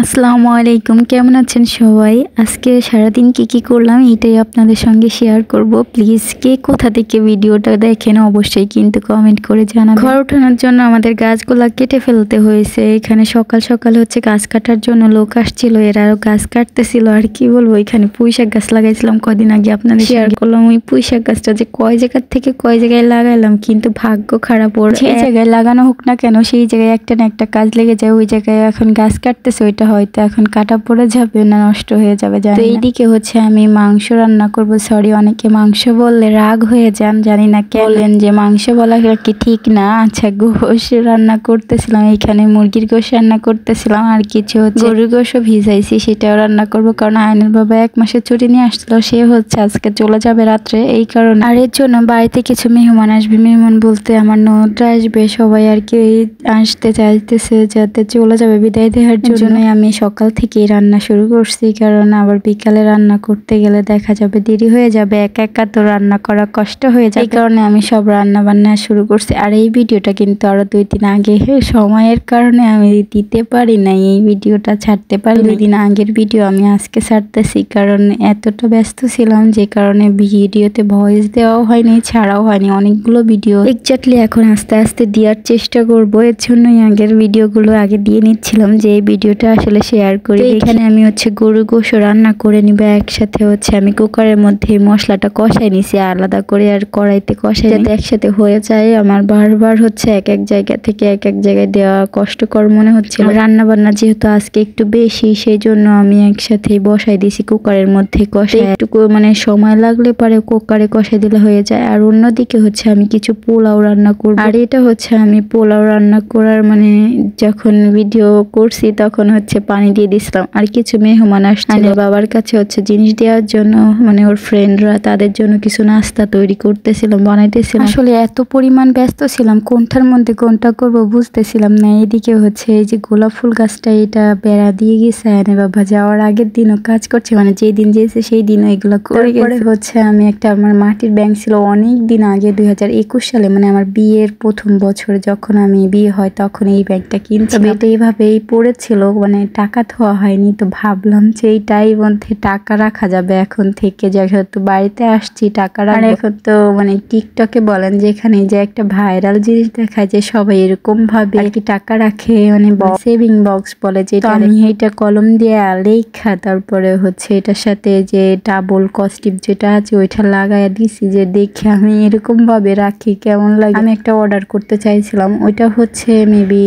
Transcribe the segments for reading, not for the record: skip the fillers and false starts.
আসসালামু আলাইকুম, কেমন আছেন সবাই? আজকে সারাদিন কি করলাম এটাই আপনাদের সঙ্গে শেয়ার করব। প্লিজ কে কোথা থেকে ভিডিওটা দেখেন অবশ্যই কিন্তু কমেন্ট করে জানাবেন। ঘর ওঠানোর জন্য আমাদের গাছগুলা কেটে ফেলতে হয়েছে। এখানে সকাল সকাল হচ্ছে গাছ কাটার জন্য লোক আসছিল, এরাও গাছ কাটতেছিল। আর কি বলবো, এখানে পুঁইশাক গাছ লাগাইছিলাম কদিন আগে, আপনাদের শেয়ার করলাম। ওই পুঁইশাক গাছটা যে কয় জায়গার থেকে কয় জায়গায় লাগাইলাম, কিন্তু ভাগ্য খারাপ। ওর সেই জায়গায় লাগানো হোক না কেন, সেই জায়গায় একটা না একটা কাজ লেগে যায়। ওই জায়গায় এখন গাছ কাটতেছে, ওইটা হয়তো এখন কাটা পড়ে যাবে না নষ্ট হয়ে যাবে। তো এইদিকে হচ্ছে আমি মাংস রান্না করব। সরি, অনেকে মাংস বললে রাগ হয়ে যান, জানি না বলেন যে মাংস বলা কি ঠিক না। আচ্ছা, গোশ রান্না করতেছিলাম, এইখানে মুরগির গোশ রান্না করতেছিলাম, আর কিছু হচ্ছে গরুর গোশও ভিজাইছি, সেটাও রান্না করব। কারণ আয়নের বাবা 1 মাসের ছুটি নিয়ে আসছিল, সে হচ্ছে আজকে চলে যাবে রাত্রে, এই কারণে। আর এর জন্য বাড়িতে কিছু মেহমান আসবে। মেহমান বলতে আমার ননদরা আসবে, সবাই আর কি আসতে চাইতেছে, যাতে চলে যাবে বিদায় দেওয়ার জন্য। আমি সকাল থেকেই রান্না শুরু করছি, কারণ আবার বিকালে রান্না করতে গেলে দেখা যাবে দেরি হয়ে যাবে, একা একা তো রান্না করা কষ্ট হয়ে যায়। এই কারণে আমি সব রান্না বান্না শুরু করছি। আর এই ভিডিওটা কিন্তু আরো 2 দিন আগে, সময়ের কারণে আমি দিতে পারি না, এই ভিডিওটা ছাড়তে পারি। 2 দিন আগের ভিডিও আমি আজকে ছাড়তেছি, কারণ এতটা ব্যস্ত ছিলাম যে কারণে ভিডিওতে ভয়েস দেওয়াও হয়নি, ছাড়াও হয়নি। অনেকগুলো ভিডিও এক্স্যাক্টলি এখন আস্তে আস্তে দেওয়ার চেষ্টা করব। এর জন্যই আগের ভিডিওগুলো আগে দিয়ে নিচ্ছিলাম, যে এই ভিডিওটা আসলে শেয়ার করি। এখানে আমি হচ্ছে গরুর গোশ রান্না করে নিব একসাথে। হচ্ছে আমি কুকারের মধ্যে মশলাটা কষাই নিছি আলাদা করে, আর কড়াইতে কষাই যাতে একসাথে হয়ে যায়। আমার বারবার হচ্ছে এক এক জায়গা থেকে এক এক জায়গায় দেওয়া কষ্টকর মনে হচ্ছিল। রান্না বান্না যেহেতু আজকে একটু বেশি, সেই জন্য আমি একসাথে বসাই দিছি কুকারের মধ্যে কষাই। একটু মানে সময় লাগলে পরে কুকারে কষাই দিলে হয়ে যায়। আর অন্যদিকে হচ্ছে আমি কিছু পোলাও রান্না করব। আর এটা হচ্ছে আমি পোলাও রান্না করার মানে যখন ভিডিও করছি তখন হচ্ছে পানি দিয়ে দিছিলাম। আর কিছু মেহমান আসছিল, বাবার কাছে হচ্ছে জিনিস দেওয়ার জন্য, মানে ওর ফ্রেন্ডরা, তাদের জন্য কিছু নাস্তা তৈরি করতেছিলাম, বানাইতেছিলাম। আসলে এত পরিমাণ ব্যস্ত ছিলাম, কোনটার মধ্যে কোনটা করব বুঝতেছিলাম না। এদিকে হচ্ছে এই যে গোলাপ ফুল গাছটা, এটা বেড়া দিয়ে গেছে আয়নের বাবা। যাওয়ার আগের দিনও কাজ করছে, মানে যেই দিন যেয়েছে সেই দিনও এগুলো করে গেছে। হচ্ছে আমি একটা, আমার মাটির ব্যাংক ছিল অনেক দিন আগে, 2021 সালে, মানে আমার বিয়ের প্রথম বছর যখন আমি বিয়ে হয় তখন এই ব্যাগটা কিনছিলাম। এটা এইভাবেই পড়েছিল, মানে টাকা ধোয়া হয়নি। তো ভাবলাম যে এইটাই মধ্যে টাকা রাখা যাবে এখন থেকে, যেহেতু বাড়িতে আসছি টাকা রাখবো। এখন তো মানে টিকটকে বলেন যেখানে যে একটা ভাইরাল জিনিস দেখায় যে সবাই এরকম ভাবে আর কি টাকা রাখে, মানে সেভিং বক্স বলে, যে আমি এইটা কলম দিয়ে লেখা, তারপরে হচ্ছে এটার সাথে যে ডাবল কস্টিপ যেটা আছে ওইটা লাগাইয়া দিছি, যে দেখে আমি এরকম ভাবে রাখি কেমন লাগে। আমি একটা অর্ডার করতে চাইছিলাম, ওইটা হচ্ছে মেবি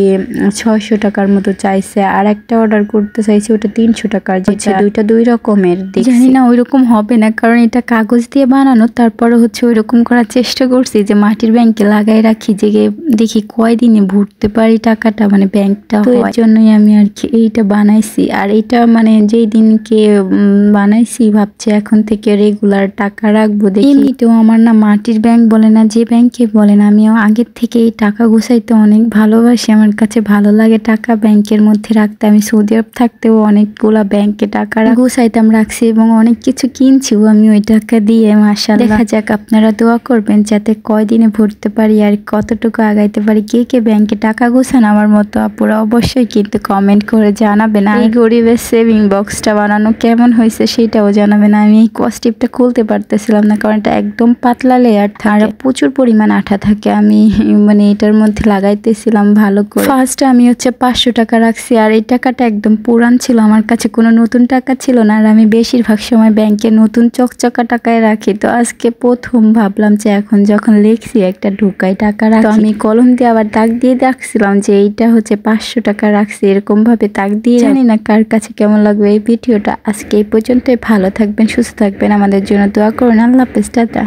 600 টাকার মতো চাইছে। আর একটা অর্ডার করতে চাইছি, ওটা 300 টাকার, যেটা দুইটা 2 রকমের। জানি না ওইরকম হবে না, কারণ এটা কাগজ দিয়ে বানানো। তারপরে হচ্ছে ওইরকম করার চেষ্টা করছি যে মাটির ব্যাংকে লাগাই রাখি, যে দেখি কয়দিনে ভরতে পারি টাকাটা, মানে ব্যাংকটা। এর জন্যই আমি আর কি এইটা বানাইছি। আর এটা মানে যেই দিনকে বানাইছি ভাবছি এখন থেকে রেগুলার টাকা রাখবো। দেখি এমনিতেও আমার না মাটির ব্যাংক বলে না, যে ব্যাংকে বলেন, আমিও আগের থেকে এই টাকা গুছাইতে অনেক ভালোবাসি। আমার কাছে ভালো লাগে টাকা ব্যাংকের মধ্যে রাখতে। আমি সৌদি আরব থাকতেও অনেকগুলা ব্যাংকে টাকা গুছাইতাম, রাখছি, এবং অনেক কিছু কিনছিও আমি ওই টাকা দিয়ে। মাশাআল্লাহ, দেখা যাক, আপনারা দোয়া করবেন যাতে কয়দিনে ভরতে পারি আর কতটুকু আগাইতে পারি। কে কে ব্যাংকে টাকা গুছান আমার মতো আপুরা, অবশ্যই কিন্তু কমেন্ট করে জানাবেন। আর এই গরিবের সেভিং বক্সটা বানানো কেমন হয়েছে সেটাও জানাবেন। আমি এই কস্টিপটা খুলতে পারতেছিলাম না, কারণ এটা একদম পাতলা লেয়ার থাকে, আর প্রচুর পরিমাণ আঠা থাকে। আমি মানে এটার মধ্যে লাগাইতেছিলাম ভালো করে। ফার্স্ট আমি হচ্ছে 500 টাকা রাখছি, আর এই টাকাটা একদম পুরান ছিল, আমার কাছে কোনো নতুন টাকা ছিল না। আর আমি বেশিরভাগ সময় ব্যাংকে নতুন চকচকা টাকায় রাখি। তো আজকে প্রথম ভাবলাম যে এখন যখন লিখছি একটা ঢুকাই টাকা রাখি। তো আমি কলম দিয়ে আবার দাগ দিয়ে রাখছিলাম যে এইটা হচ্ছে 500 টাকা রাখছি, এরকম ভাবে দাগ দিয়ে। জানি না কার কাছে কেমন লাগবে এই ভিডিওটা। আজকে এই পর্যন্তই, ভালো থাকবেন, সুস্থ থাকবেন, আমাদের জন্য দোয়া করুন। আল্লাহ হাফেজ, টাটা।